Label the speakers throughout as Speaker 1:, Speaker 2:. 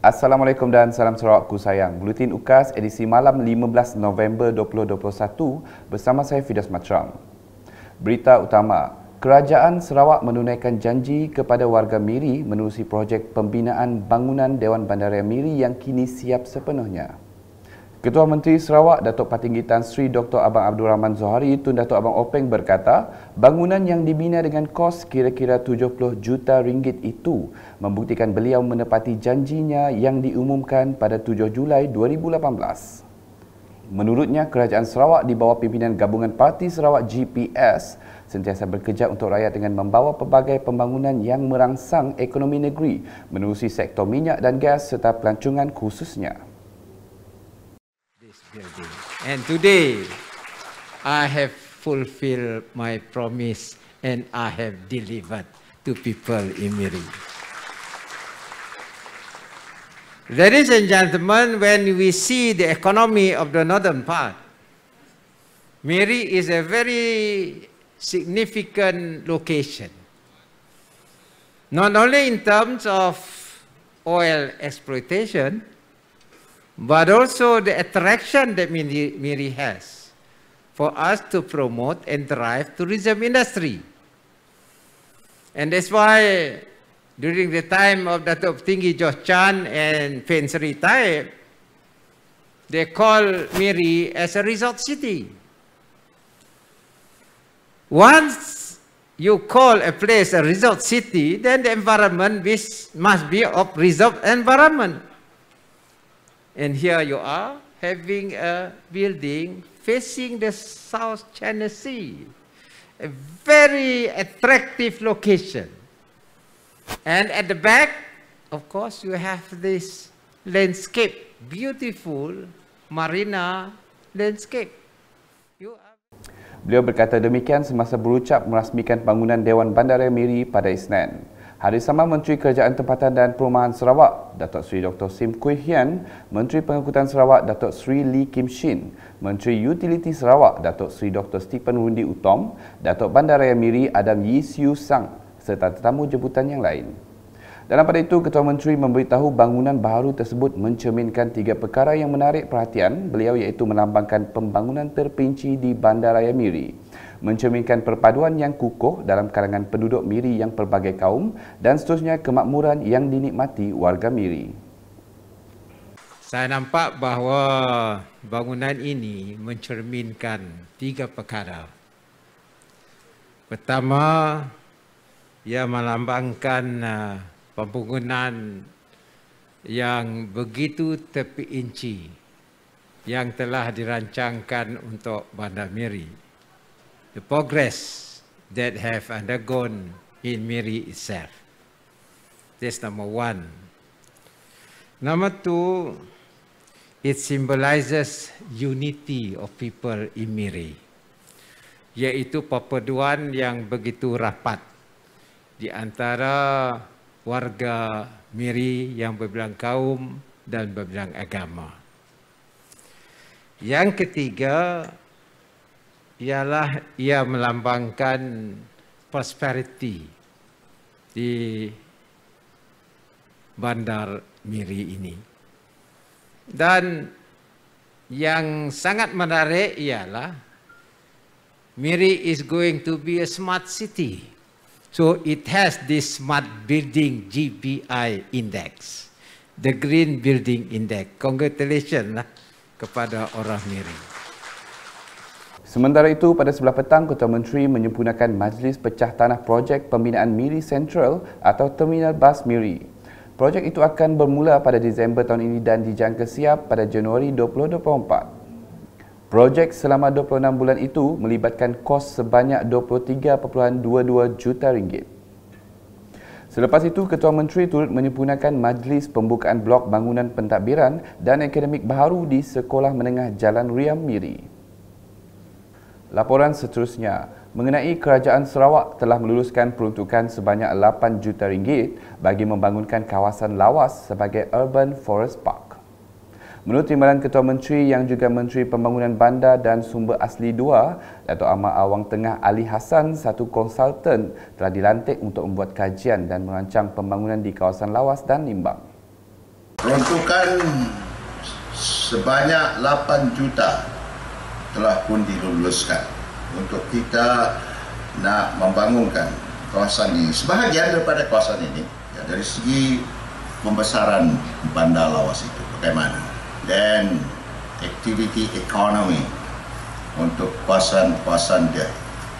Speaker 1: Assalamualaikum dan salam Sarawakku sayang. Buletin UKAS edisi malam 15 November 2021 bersama saya Fidas Matram. Berita utama, Kerajaan Sarawak menunaikan janji kepada warga Miri menerusi projek pembinaan bangunan Dewan Bandaraya Miri yang kini siap sepenuhnya. Ketua Menteri Sarawak Datuk Patinggi Tan Sri Dr. Abang Abdul Rahman Zohari Tun Datuk Abang Openg berkata, bangunan yang dibina dengan kos kira-kira 70 juta ringgit itu membuktikan beliau menepati janjinya yang diumumkan pada 7 Julai 2018. Menurutnya, Kerajaan Sarawak di bawah pimpinan Gabungan Parti Sarawak GPS sentiasa bekerja untuk rakyat dengan membawa pelbagai pembangunan yang merangsang ekonomi negeri menerusi sektor minyak dan gas serta pelancongan khususnya.
Speaker 2: Building. And today, I have fulfilled my promise and I have delivered to people in Miri. Ladies and gentlemen, when we see the economy of the northern part, Miri is a very significant location. Not only in terms of oil exploitation, but also the attraction that Miri has for us to promote and drive tourism industry. And that's why during the time of Datuk Tinggi Josh Chan and Pen Sri Taib, they call Miri as a resort city. Once you call a place a resort city, then the environment must be of resort environment. And here you are, having a building facing the South China Sea, a very attractive location. And at the back, of course, you have this landscape, beautiful marina landscape.
Speaker 1: Beliau berkata demikian semasa berucap merasmikan bangunan Dewan Bandaraya Miri pada Isnin. Hari sama, Menteri Kerajaan Tempatan dan Perumahan Sarawak, Datuk Seri Dr. Sim Kui Hian, Menteri Pengangkutan Sarawak, Datuk Seri Lee Kim Shin, Menteri Utiliti Sarawak, Datuk Seri Dr. Stephen Rundi Utom, Datuk Bandaraya Miri Adam Yi Siu Sang, serta tetamu jemputan yang lain. Dalam pada itu, Ketua Menteri memberitahu bangunan baharu tersebut mencerminkan 3 perkara yang menarik perhatian beliau, iaitu melambangkan pembangunan terperinci di Bandaraya Miri, mencerminkan perpaduan yang kukuh dalam kalangan penduduk Miri yang pelbagai kaum dan seterusnya kemakmuran yang dinikmati warga Miri.
Speaker 2: Saya nampak bahawa bangunan ini mencerminkan 3 perkara. Pertama, ia melambangkan pembangunan yang begitu terperinci yang telah dirancangkan untuk Bandar Miri. The progress that have undergone in Miri itself. That's number 1. Number 2, it symbolizes unity of people in Miri, iaitu perpaduan yang begitu rapat di antara warga Miri yang berbilang kaum dan berbilang agama. Yang ketiga, ialah ia melambangkan prosperity di Bandar Miri ini. Dan yang sangat menarik ialah Miri is going to be a smart city. So it has this smart building GBI index, the Green Building Index. Congratulations lah kepada orang Miri.
Speaker 1: Sementara itu, pada sebelah petang, Ketua Menteri menyempurnakan Majlis Pecah Tanah Projek Pembinaan Miri Central atau Terminal Bas Miri. Projek itu akan bermula pada Disember tahun ini dan dijangka siap pada Januari 2024. Projek selama 26 bulan itu melibatkan kos sebanyak 23.22 juta ringgit. Selepas itu, Ketua Menteri turut menyempurnakan Majlis Pembukaan Blok Bangunan Pentadbiran dan Akademik baharu di Sekolah Menengah Jalan Riam Miri. Laporan seterusnya mengenai Kerajaan Sarawak telah meluluskan peruntukan sebanyak 8 juta ringgit bagi membangunkan kawasan lawas sebagai Urban Forest Park. Menurut timbalan Ketua Menteri yang juga Menteri Pembangunan Bandar dan Sumber Asli 2, Datuk Ahmad Awang Tengah Ali Hassan, satu konsultan telah dilantik untuk membuat kajian dan merancang pembangunan di kawasan lawas dan limbang.
Speaker 3: Peruntukan sebanyak 8 juta telah pun diluluskan untuk kita nak membangunkan kawasan ini. Sebahagian daripada kawasan ini, ya, dari segi pembesaran bandar lawas itu bagaimana, dan aktiviti ekonomi untuk kawasan-kawasan dia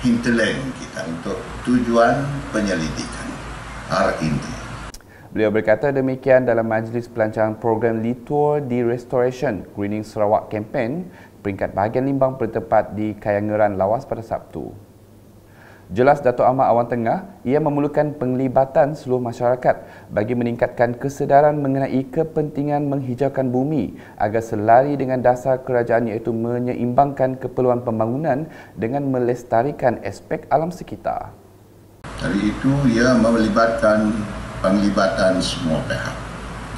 Speaker 3: hinterland kita untuk tujuan penyelidikan R&D.
Speaker 1: Beliau berkata demikian dalam majlis pelancaran program Litour di Restoration Greening Sarawak Campaign peringkat bahagian limbang bertempat di Kayangeran Lawas pada Sabtu. Jelas Datuk Ahmad Awan Tengah, ia memerlukan penglibatan seluruh masyarakat bagi meningkatkan kesedaran mengenai kepentingan menghijaukan bumi agar selari dengan dasar kerajaan iaitu menyeimbangkan keperluan pembangunan dengan melestarikan aspek alam sekitar.
Speaker 3: Dari itu ia melibatkan penglibatan semua pihak,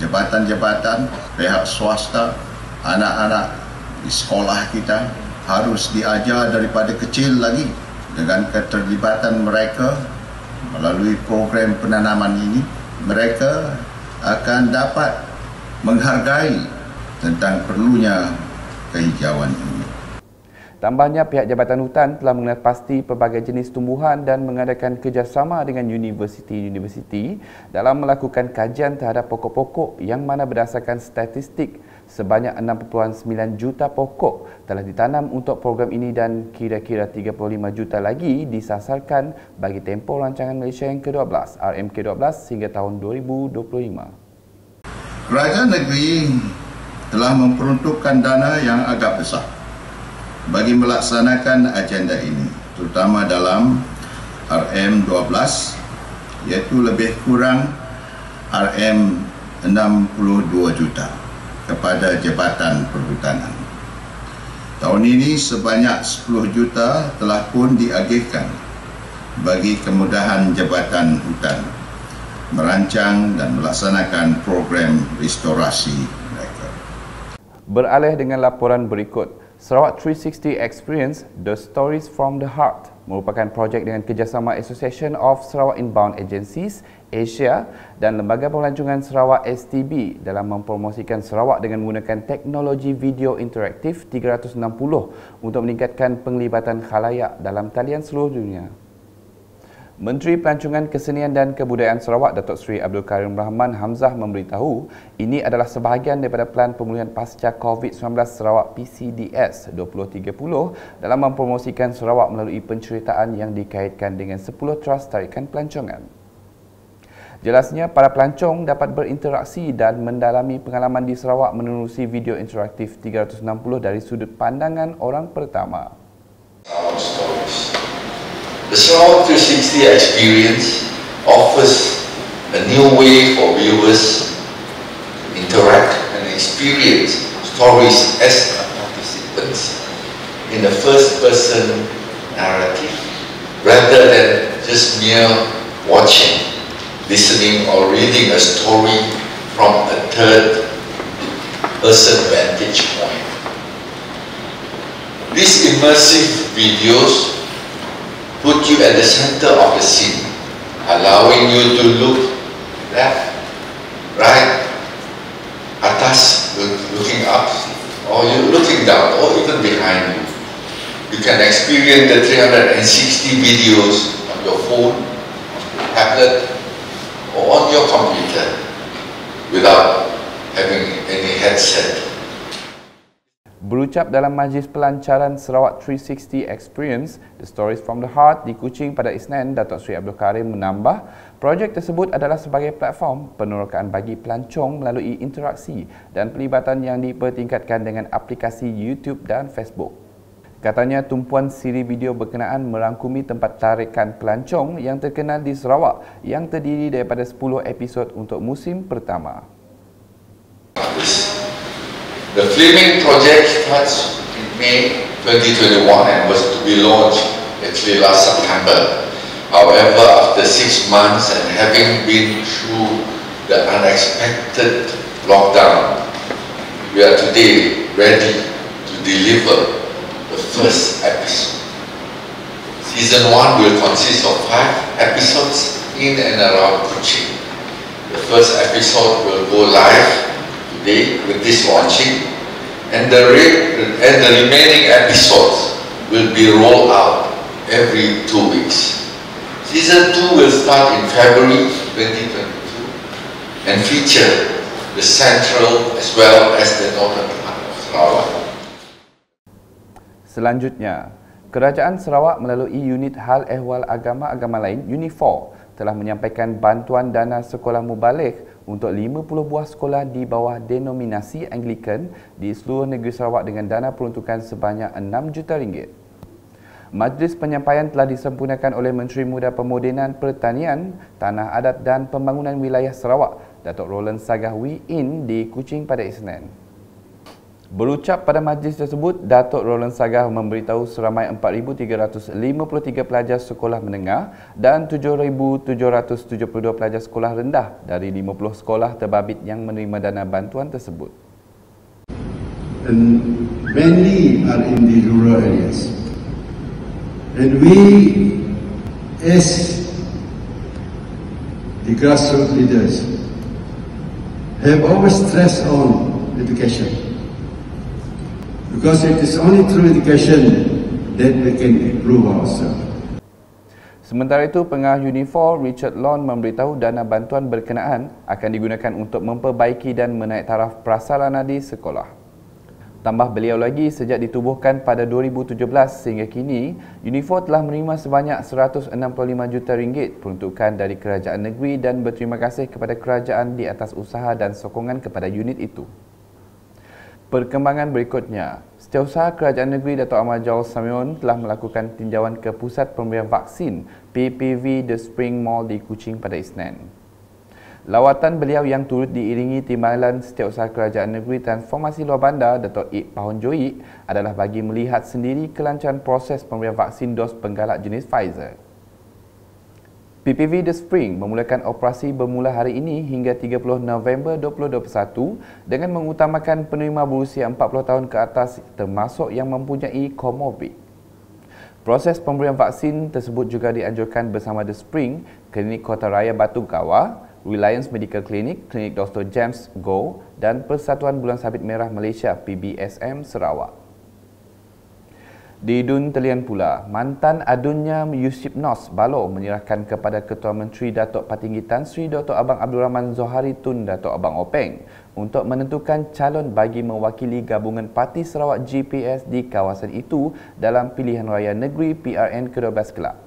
Speaker 3: jabatan-jabatan, pihak swasta, anak-anak di sekolah kita harus diajar daripada kecil lagi. Dengan keterlibatan mereka melalui program penanaman ini, mereka akan dapat menghargai tentang perlunya kehijauan ini.
Speaker 1: Tambahnya, pihak Jabatan Hutan telah mengenal pasti pelbagai jenis tumbuhan dan mengadakan kerjasama dengan universiti-universiti dalam melakukan kajian terhadap pokok-pokok yang mana berdasarkan statistik sebanyak 6.9 juta pokok telah ditanam untuk program ini dan kira-kira 35 juta lagi disasarkan bagi tempoh rancangan Malaysia yang ke-12, RMK-12 hingga tahun 2025.
Speaker 3: Kerajaan negeri telah memperuntukkan dana yang agak besar bagi melaksanakan agenda ini, terutama dalam RM12, iaitu lebih kurang RM62 juta kepada Jabatan Perhutanan. Tahun ini sebanyak 10 juta telah pun diagihkan bagi kemudahan Jabatan Hutan merancang dan melaksanakan program restorasi mereka.
Speaker 1: Beralih dengan laporan berikut, Sarawak 360 Experience The Stories from the Heart merupakan projek dengan kerjasama Association of Sarawak Inbound Agencies Asia dan Lembaga Pelancongan Sarawak STB dalam mempromosikan Sarawak dengan menggunakan teknologi video interaktif 360 untuk meningkatkan penglibatan khalayak dalam talian seluruh dunia. Menteri Pelancongan Kesenian dan Kebudayaan Sarawak Datuk Seri Abdul Karim Rahman Hamzah memberitahu ini adalah sebahagian daripada Pelan Pemulihan Pasca COVID-19 Sarawak PCDS 2030 dalam mempromosikan Sarawak melalui penceritaan yang dikaitkan dengan 10 Trust Tarikan Pelancongan. Jelasnya, para pelancong dapat berinteraksi dan mendalami pengalaman di Sarawak menerusi video interaktif 360 dari sudut pandangan orang pertama.
Speaker 4: The Sarawak 360 experience offers a new way for viewers to interact and experience stories as participants in a first-person narrative rather than just mere watching, listening or reading a story from a third-person vantage point. These immersive videos put you at the center of the scene, allowing you to look left, right, atas, looking up, or you're looking down, or even behind you. You can experience the 360 videos on your phone, tablet, or on your computer without having any headset.
Speaker 1: Berucap dalam Majlis Pelancaran Sarawak 360 Experience, The Stories from the Heart di Kuching pada Isnin, Datuk Seri Abdul Karim menambah, projek tersebut adalah sebagai platform penerokaan bagi pelancong melalui interaksi dan pelibatan yang dipertingkatkan dengan aplikasi YouTube dan Facebook. Katanya, tumpuan siri video berkenaan merangkumi tempat tarikan pelancong yang terkenal di Sarawak yang terdiri daripada 10 episod untuk musim pertama.
Speaker 4: The filming project starts in May 2021 and was to be launched actually last September. However, after 6 months and having been through the unexpected lockdown, we are today ready to deliver the first episode. Season 1 will consist of 5 episodes in and around Kuching. The first episode will go live today with this launching, and the remaining episodes will be rolled out every 2 weeks. Season 2 will start in February 2022 and feature the central as well as the northern part of Sarawak.
Speaker 1: Selanjutnya, Kerajaan Sarawak melalui Unit Hal Ehwal Agama-Agama Lain UNIFOR telah menyampaikan bantuan dana sekolah mubalik untuk 50 buah sekolah di bawah denominasi Anglikan di seluruh negeri Sarawak dengan dana peruntukan sebanyak RM6 juta. Majlis penyampaian telah disempurnakan oleh Menteri Muda Pemodenan Pertanian, Tanah Adat dan Pembangunan Wilayah Sarawak, Datuk Roland Sagah WIN di Kuching pada Isnin. Berucap pada majlis tersebut, Datuk Roland Sagah memberitahu seramai 4,353 pelajar sekolah menengah dan 7,772 pelajar sekolah rendah dari 50 sekolah terbabit yang menerima dana bantuan tersebut.
Speaker 5: And many are in the rural areas. And we, as the grassroots leaders, have always stressed on education. Because it is only through education that we can improve ourselves.
Speaker 1: Sementara itu, Pengah UNIFOR Richard Lon memberitahu dana bantuan berkenaan akan digunakan untuk memperbaiki dan menaik taraf prasarana di sekolah. Tambah beliau lagi, sejak ditubuhkan pada 2017 sehingga kini, UNIFOR telah menerima sebanyak RM165 juta peruntukan dari kerajaan negeri dan berterima kasih kepada kerajaan di atas usaha dan sokongan kepada unit itu. Perkembangan berikutnya, Setiausaha Kerajaan Negeri Dato' Ahmad Jaul Samion telah melakukan tinjauan ke Pusat Pemberian Vaksin PPV The Spring Mall di Kuching pada Isnin. Lawatan beliau yang turut diiringi Timbalan Setiausaha Kerajaan Negeri Transformasi Luar Bandar Dato' Ik Pahon Joik adalah bagi melihat sendiri kelancaran proses pemberian vaksin dos penggalak jenis Pfizer. PPV The Spring memulakan operasi bermula hari ini hingga 30 November 2021 dengan mengutamakan penerima berusia 40 tahun ke atas termasuk yang mempunyai komorbid. Proses pemberian vaksin tersebut juga dianjurkan bersama The Spring, Klinik Kota Raya Batu Kawah, Reliance Medical Clinic, Klinik Dr. James Goh dan Persatuan Bulan Sabit Merah Malaysia PBSM Sarawak. Di Dun Telian pula, mantan adunnya Yusipnos Balo menyerahkan kepada Ketua Menteri Datuk Patinggi Tan Sri Dr. Abang Abdul Rahman Zohari Tun Datuk Abang Openg untuk menentukan calon bagi mewakili gabungan Parti Sarawak GPS di kawasan itu dalam pilihan raya negeri PRN ke-12 kelab.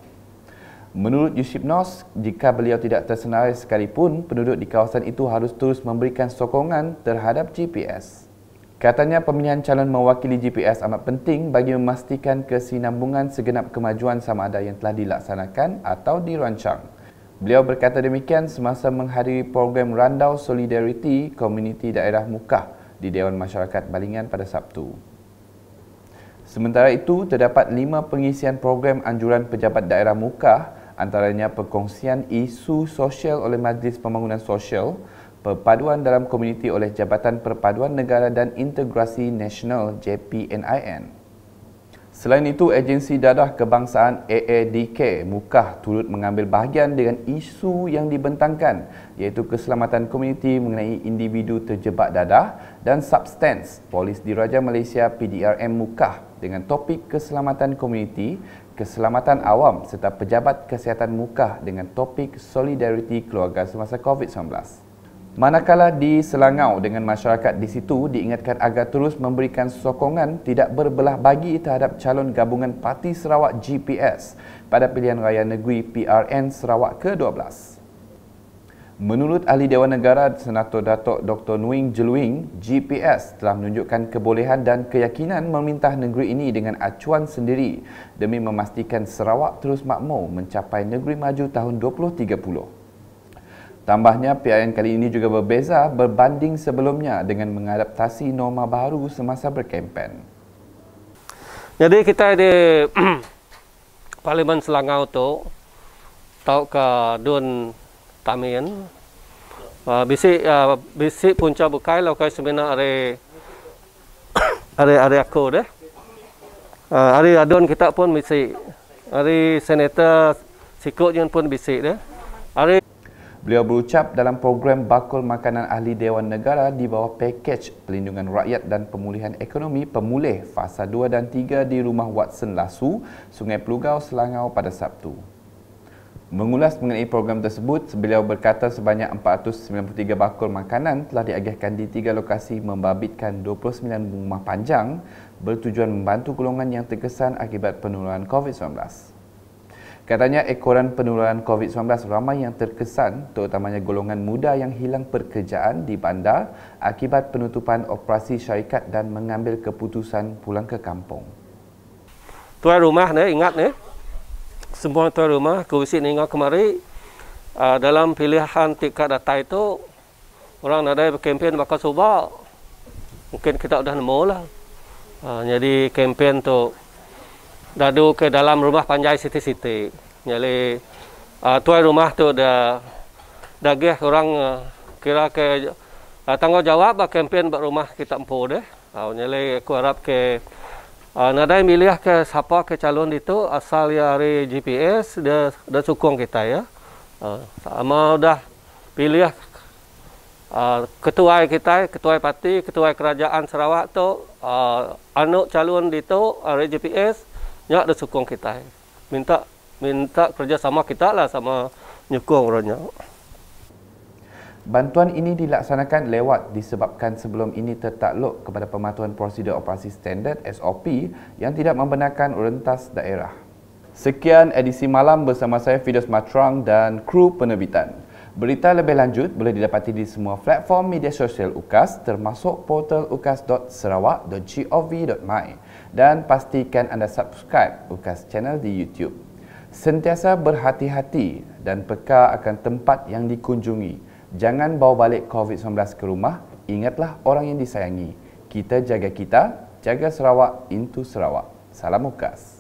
Speaker 1: Menurut Yusipnos, jika beliau tidak tersenarai sekalipun, penduduk di kawasan itu harus terus memberikan sokongan terhadap GPS. Katanya pemilihan calon mewakili GPS amat penting bagi memastikan kesinambungan segenap kemajuan sama ada yang telah dilaksanakan atau dirancang. Beliau berkata demikian semasa menghadiri program Randau Solidarity Komuniti Daerah Mukah di Dewan Masyarakat Balingan pada Sabtu. Sementara itu, terdapat 5 pengisian program anjuran pejabat daerah Mukah, antaranya perkongsian isu sosial oleh Majlis Pembangunan Sosial, perpaduan dalam komuniti oleh Jabatan Perpaduan Negara dan Integrasi Nasional JPNIN. Selain itu, Agensi Dadah Kebangsaan AADK Mukah turut mengambil bahagian dengan isu yang dibentangkan iaitu keselamatan komuniti mengenai individu terjebak dadah dan Substance Polis Diraja Malaysia PDRM Mukah dengan topik keselamatan komuniti, keselamatan awam serta pejabat kesihatan Mukah dengan topik solidariti keluarga semasa COVID-19. Manakala di Selangau dengan masyarakat di situ diingatkan agar terus memberikan sokongan tidak berbelah bagi terhadap calon gabungan Parti Sarawak GPS pada pilihan raya negeri PRN Sarawak ke-12. Menurut Ahli Dewan Negara Senator Datuk Dr. Nuing Jeluing, GPS telah menunjukkan kebolehan dan keyakinan memerintah negeri ini dengan acuan sendiri demi memastikan Sarawak terus makmur mencapai negeri maju tahun 2030. Tambahnya, PRN kali ini juga berbeza berbanding sebelumnya dengan mengadaptasi norma baru semasa berkempen.
Speaker 6: Jadi kita di Parlimen Selangau tu tahu ke Dun Tamian bisik punca bukai laukai semena are aku deh. Hari adun kita pun bisik. Hari senator Sikut pun bisik deh. Hari
Speaker 1: Beliau berucap dalam program Bakul Makanan Ahli Dewan Negara di bawah pakej Pelindungan Rakyat dan Pemulihan Ekonomi Pemulih Fasa 2 dan 3 di Rumah Watson Lasu, Sungai Pelugau, Selangor pada Sabtu. Mengulas mengenai program tersebut, beliau berkata sebanyak 493 bakul makanan telah diagihkan di 3 lokasi membabitkan 29 rumah panjang bertujuan membantu golongan yang terkesan akibat penularan COVID-19. Katanya ekoran penularan COVID-19 ramai yang terkesan, terutamanya golongan muda yang hilang pekerjaan di bandar akibat penutupan operasi syarikat dan mengambil keputusan pulang ke kampung.
Speaker 6: Tuan rumah ni, ingat ni, semua tuan rumah COVID ni ingat kemari, dalam pilihan tingkat data itu, orang ada kempen bakal cuba, mungkin kita sudah nemu lah. Jadi kempen tu dadu ke dalam rumah panjai siti-siti. Jadi tuan rumah tu dah dagih orang kira ke tanggungjawab kempen buat rumah kita empu deh. Jadi aku harap ke nadai milih ke siapa ke calon itu asal dari GPS dia sokong kita ya. Sama dah pilih ketua kita, ketua parti, ketua kerajaan Sarawak tu anak calon itu dari GPS nyak dah sokong kita. Minta kerjasama kita lah sama nyokong orangnya.
Speaker 1: Bantuan ini dilaksanakan lewat disebabkan sebelum ini tertakluk kepada pematuhan prosedur operasi standard SOP yang tidak membenarkan rentas daerah. Sekian edisi malam bersama saya Fidos Matrang dan kru penerbitan. Berita lebih lanjut boleh didapati di semua platform media sosial UKAS termasuk portal ukas.sarawak.gov.my dan pastikan anda subscribe UKAS channel di YouTube. Sentiasa berhati-hati dan peka akan tempat yang dikunjungi. Jangan bawa balik COVID-19 ke rumah, ingatlah orang yang disayangi. Kita jaga kita, jaga Sarawak into Sarawak. Salam UKAS.